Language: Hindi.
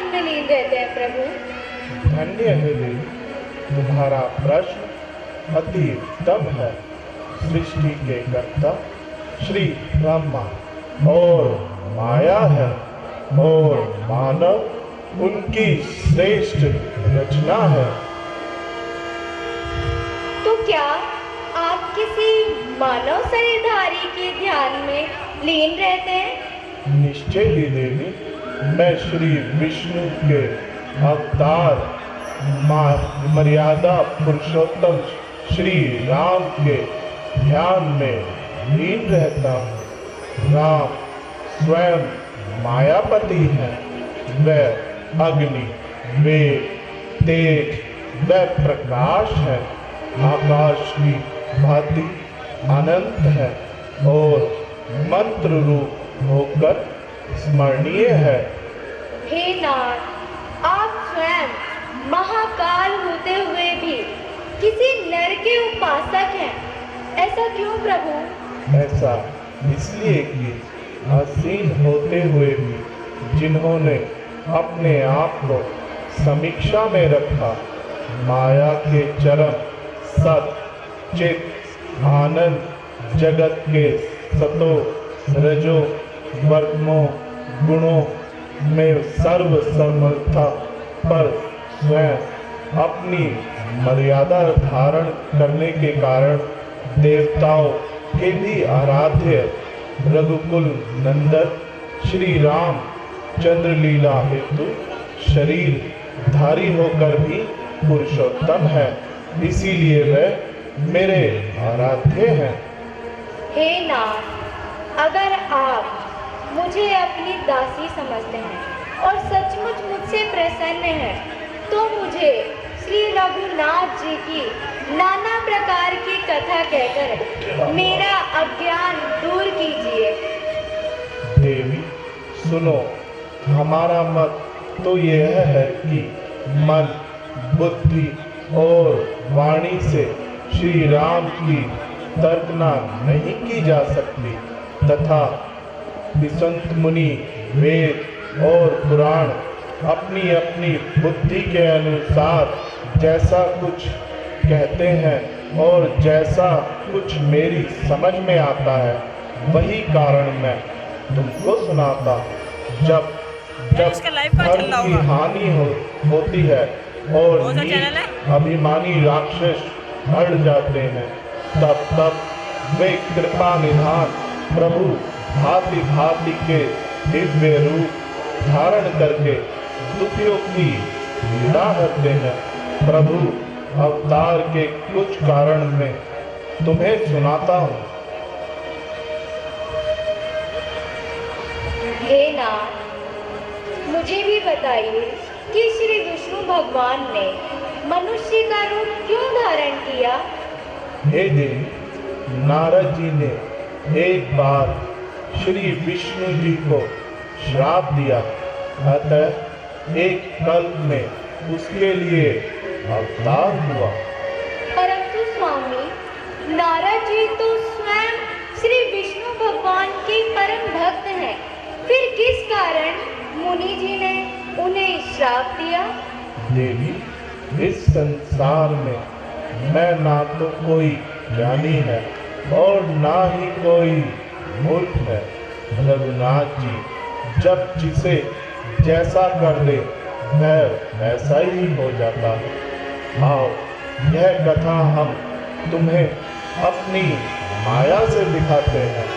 ध्यान में लीन रहते हैं प्रभु। धन्य है देवी, तुम्हारा प्रश्न अति उत्तम है। सृष्टि के कर्ता श्री ब्रह्मा और माया है, और मानव उनकी श्रेष्ठ रचना है। तो क्या आप किसी मानव शरीरधारी के ध्यान में लीन रहते हैं? निश्चय ही देवी, मैं श्री विष्णु के अवतार मर्यादा पुरुषोत्तम श्री राम के ध्यान में लीन रहता हूँ। राम स्वयं मायापति है। वह अग्नि, वेग, तेज व प्रकाश है। आकाश की भांति अनंत है और मंत्र रूप होकर स्मरणीय है। हे नाथ, आप स्वयं महाकाल होते हुए भी किसी नर के उपासक हैं, ऐसा क्यों प्रभु? ऐसा इसलिए कि असीम होते हुए भी जिन्होंने अपने आप को समीक्षा में रखा, माया के चरम सत चित आनंद जगत के सतो रजो वर्गमो गुणों में सर्व समर्था पर स्वयं अपनी मर्यादा धारण करने के कारण देवताओं के भी आराध्य रघुकुल नंदन श्री राम चंद्र लीला हेतु शरीर धारी होकर भी पुरुषोत्तम है। इसीलिए वे मेरे आराध्य हैं। हे नाथ, अगर आप मुझे अपनी दासी समझते हैं और सचमुच मुझसे प्रसन्न हैं, तो मुझे श्री रघुनाथ जी की नाना प्रकार की कथा कहकर मेरा अज्ञान दूर कीजिए। देवी सुनो, हमारा मत तो यह है कि मन, बुद्धि और वाणी से श्री राम की तर्कना नहीं की जा सकती, तथा विसंत मुनि वेद और पुराण अपनी अपनी बुद्धि के अनुसार जैसा कुछ कहते हैं और जैसा कुछ मेरी समझ में आता है, वही कारण मैं तुमको सुनाता हूँ। जब धर्म की हानि होती है और नीच अभिमानी राक्षस बढ़ जाते हैं, तब वे कृपा निधान प्रभु भांति भांति के दिव्य रूप धारण करके दुखियों की पीड़ा करते हैं। प्रभु अवतार के कुछ कारण में तुम्हें सुनाता हूँ। हे नाथ, मुझे भी बताइए कि श्री विष्णु भगवान ने मनुष्य का रूप क्यों धारण किया? हे देवी, नारद जी ने एक बार श्री विष्णु जी को श्राप दिया, अतः एक कल्प में उसके लिए अवतार हुआ। परंतु स्वामी, नारद जी तो स्वयं श्री विष्णु भगवान के परम भक्त हैं, फिर किस कारण मुनि जी ने उन्हें श्राप दिया? देवी, इस संसार में मैं ना तो कोई ज्ञानी है और ना ही कोई मूर्ख है। रघुनाथ जी जब जिसे जैसा कर दे वह वैसा ही हो जाता है। आओ, यह कथा हम तुम्हें अपनी माया से दिखाते हैं।